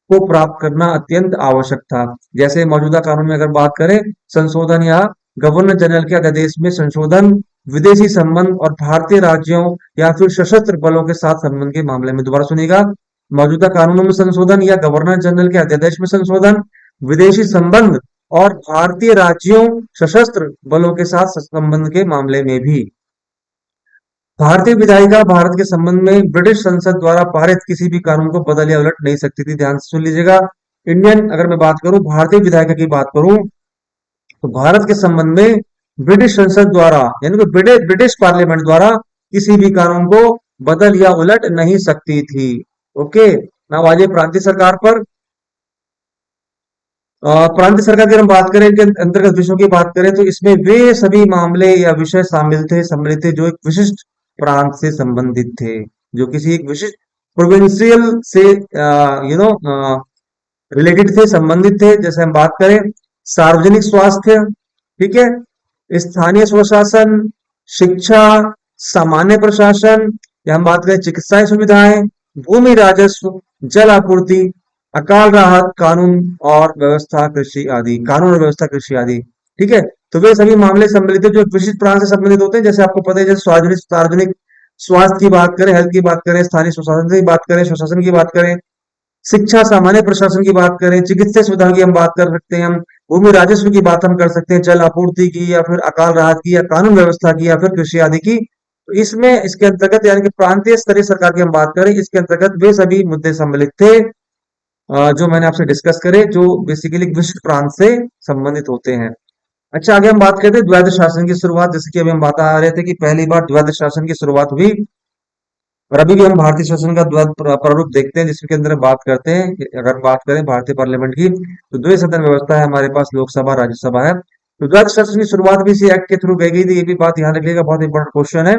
Speaker 1: को प्राप्त करना अत्यंत आवश्यक था। जैसे मौजूदा कानून में अगर बात करें, संशोधन या गवर्नर जनरल के अध्यादेश में संशोधन विदेशी संबंध और भारतीय राज्यों या फिर सशस्त्र बलों के साथ संबंध के मामले में, दोबारा सुनिएगा, मौजूदा कानूनों में संशोधन या गवर्नर जनरल के अध्यादेश में संशोधन विदेशी संबंध और भारतीय राज्यों सशस्त्र बलों के साथ संबंध के मामले में भी। भारतीय विधायिका भारत के संबंध में ब्रिटिश संसद द्वारा पारित किसी भी कानून को बदल या उलट नहीं सकती थी। ध्यान से सुन लीजिएगा, इंडियन अगर मैं बात करूं, भारतीय विधायिका की बात करूं, तो भारत के संबंध में ब्रिटिश संसद द्वारा यानी कि ब्रिटिश पार्लियामेंट द्वारा किसी भी कानून को बदल या उलट नहीं सकती थी। ओके, ना आइए प्रांतीय सरकार पर। प्रांतीय सरकार की हम बात करें, इनके अंतर्गत विषयों की बात करें, तो इसमें वे सभी मामले या विषय सम्मिलित थे जो एक विशिष्ट प्रांत से संबंधित थे, जो किसी एक विशिष्ट प्रोविंशियल से रिलेटेड थे, संबंधित थे। जैसे हम बात करें सार्वजनिक स्वास्थ्य, ठीक है, स्थानीय स्वशासन, शिक्षा, सामान्य प्रशासन, या हम बात करें चिकित्सा सुविधाएं, भूमि राजस्व, जल आपूर्ति, अकाल राहत, कानून और व्यवस्था कृषि आदि, कानून और व्यवस्था कृषि आदि। ठीक है, तो वे सभी मामले सम्मिलित है जो विशिष्ट प्रांत से संबंधित होते हैं। जैसे आपको पता है, जैसे सार्वजनिक सार्वजनिक स्वास्थ्य की बात करें, हेल्थ की बात करें, स्थानीय स्वशासन की बात करें, स्वशासन की बात करें, शिक्षा सामान्य प्रशासन की बात करें, चिकित्सा सुविधा की हम बात कर सकते हैं, हम भूमि राजस्व की बात हम कर सकते हैं, जल आपूर्ति की या फिर अकाल राहत की या कानून व्यवस्था की या फिर कृषि आदि की। तो इसमें इसके अंतर्गत यानी कि प्रांतीय स्तरीय सरकार की हम बात करें, इसके अंतर्गत वे सभी मुद्दे सम्मिलित थे जो मैंने आपसे डिस्कस करे, जो बेसिकली विशिष्ट प्रांत से संबंधित होते हैं। अच्छा, आगे हम बात करते हैं द्वैध शासन की शुरुआत। जैसे कि अभी हम बता रहे थे कि पहली बार द्वैध शासन की शुरुआत हुई, और अभी भी हम भारतीय शासन का द्वैध प्रारूप देखते हैं, जिसके अंदर बात करते हैं अगर बात करें भारतीय पार्लियामेंट की, तो द्वै सदन व्यवस्था है हमारे पास, लोकसभा राज्यसभा है। तो द्वैध शासन की शुरुआत भी इसी एक्ट के थ्रू की गई थी, ये भी बात ध्यान रखिएगा, बहुत इंपॉर्टेंट क्वेश्चन है।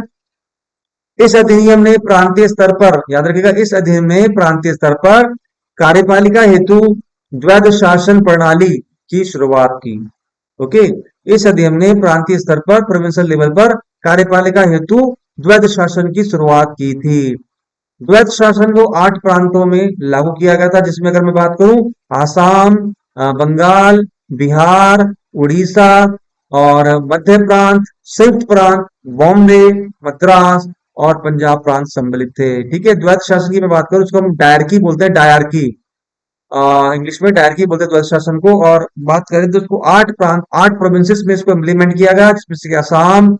Speaker 1: इस अधिनियम ने प्रांतीय स्तर पर, याद रखिएगा, इस अधिनियम ने प्रांतीय स्तर पर कार्यपालिका हेतु द्वैध शासन प्रणाली की शुरुआत की। ओके, इस अधिनियम ने प्रांतीय स्तर पर, प्रोविंशियल लेवल पर कार्यपालिका हेतु द्वैध शासन की शुरुआत की थी। द्वैध शासन को 8 प्रांतों में लागू किया गया था, जिसमें अगर मैं बात करूं, आसाम, बंगाल, बिहार, उड़ीसा और मध्य प्रांत, संयुक्त प्रांत, बॉम्बे, मद्रास और पंजाब प्रांत सम्मिलित थे। ठीक है, द्वैध शासन की मैं बात करूं, उसको हम डायरकी बोलते हैं, डायरकी, इंग्लिश में डायरकी बोलते हैं द्वैध शासन को। और बात करें तो उसको 8 प्रांत, 8 प्रोविंसेस में इसको इम्प्लीमेंट किया गया, जिसमें से असम,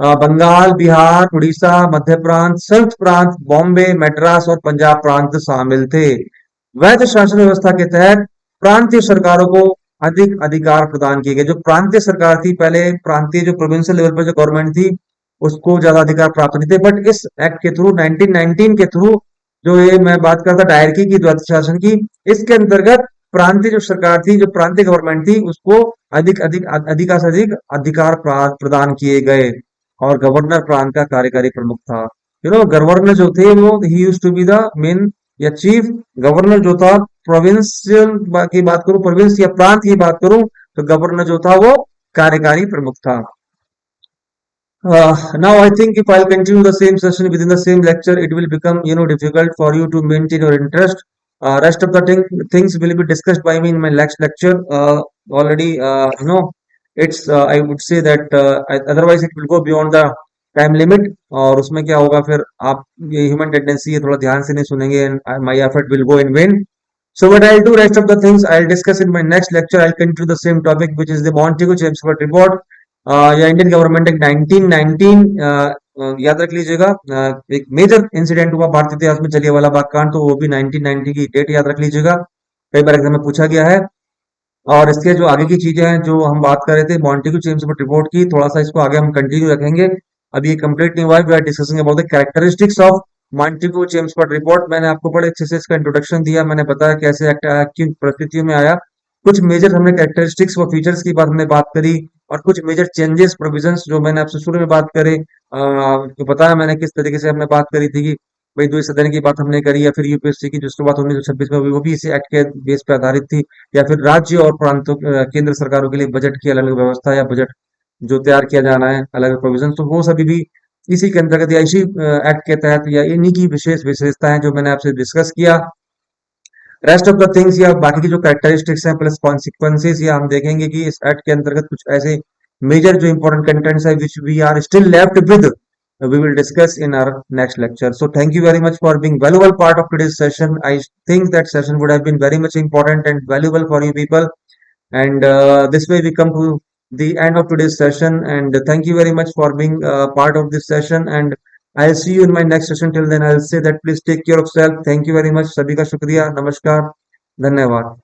Speaker 1: बंगाल, बिहार, उड़ीसा, मध्य प्रांत, संयुक्त प्रांत, बॉम्बे, मद्रास और पंजाब प्रांत शामिल थे। वैध शासन व्यवस्था के तहत प्रांतीय सरकारों को अधिक अधिकार प्रदान किए गए। जो प्रांतीय सरकार थी पहले, प्रांतीय जो प्रोविंशियल लेवल पर जो गवर्नमेंट थी, उसको ज्यादा अधिकार प्राप्त नहीं थे, बट इस एक्ट के थ्रू 1919 के थ्रू, जो ये मैं बात करता डायरकी की, द्वैत शासन की, इसके अंतर्गत प्रांतीय जो सरकार थी, जो प्रांतीय गवर्नमेंट थी, उसको अधिक अधिक अधिका से अधिक अधिकार प्रदान किए गए। और गवर्नर प्रांत का कार्यकारी प्रमुख था। गवर्नर जो थे वो ही used to be the main या चीफ गवर्नर जो था। प्रोविंशियल की बात करूं, प्रोविंस या प्रांत की बात करूं, तो गवर्नर जो था वो कार्यकारी प्रमुख था। Now I think if I'll continue the same session within the same lecture, it will become difficult for you to maintain your interest. Rest of the things will be discussed by me in my next lecture. Already, it's I would say that otherwise it will go beyond the time limit. और उसमें क्या होगा फिर, आप ये human tendency है, थोड़ा ध्यान से नहीं सुनेंगे, and my effort will go in vain. So what I'll do, rest of the things I'll discuss in my next lecture. I'll continue the same topic, which is the Montagu-Chelmsford report या Indian government एक 1919, याद रख लीजिएगा। एक major incident हुआ भारतीय इतिहास में, जलियांवाला बाग कांड, तो वो भी 1990 की डेट याद रख लीजिएगा। कई बार एग्जाम में पूछा गया है। और इसके जो आगे की चीजें हैं, जो हम बात कर रहे थे मॉन्टेग्यू चेम्सफोर्ड रिपोर्ट की, थोड़ा सा इसको आगे हम कंटिन्यू रखेंगे। अभी ये कंप्लीट नहीं हुआ है। We are discussing about the characteristics of Montagu Chelmsford report. मैंने आपको बड़े अच्छे से इसका इंट्रोडक्शन दिया, मैंने बताया कैसे एक्ट आया, किन परिस्थितियों में आया, कुछ मेजर हमने कैरेक्टरिस्टिक्स व फीचर्स की बात हमने बात करी, और कुछ मेजर चेंजेस प्रोविजंस जो मैंने आपसे शुरू में बात करे, तो बताया मैंने किस तरीके से हमने बात करी थी कि भाई द्वितीय सदन की बात हमने करी, या फिर यूपीएससी की जो शुरुआत 1926 में हुई, वो भी इसी एक्ट के बेस पर आधारित थी। या फिर राज्य और प्रांतों केंद्र सरकारों के लिए बजट की अलग अलग व्यवस्था, या बजट जो तैयार किया जाना है, अलग अलग प्रोविजन, तो वो सभी भी इसी के अंतर्गत या इसी एक्ट के तहत, या इन्हीं की विशेष विशेषताएं जो मैंने आपसे डिस्कस किया। रेस्ट ऑफ द थिंग्स या बाकी की जो कैरेक्टरिस्टिक्स हैं प्लस कॉन्सिक्वेंसेस, या हम देखेंगे कि इस एक्ट के अंतर्गत कुछ ऐसे मेजर जो इंपॉर्टेंट कंटेंट्स है which we are still left with, we will discuss in our next lecture. So thank you very much for being valuable part of today's session. I think that session would have been very much important and valuable for you people. And this way we come to the end of today's session. And thank you very much for being part of this session. And I'll see you in my next session. Till then, I'll say that please take care of self. Thank you very much. सभी का शुक्रिया, नमस्कार, धन्यवाद।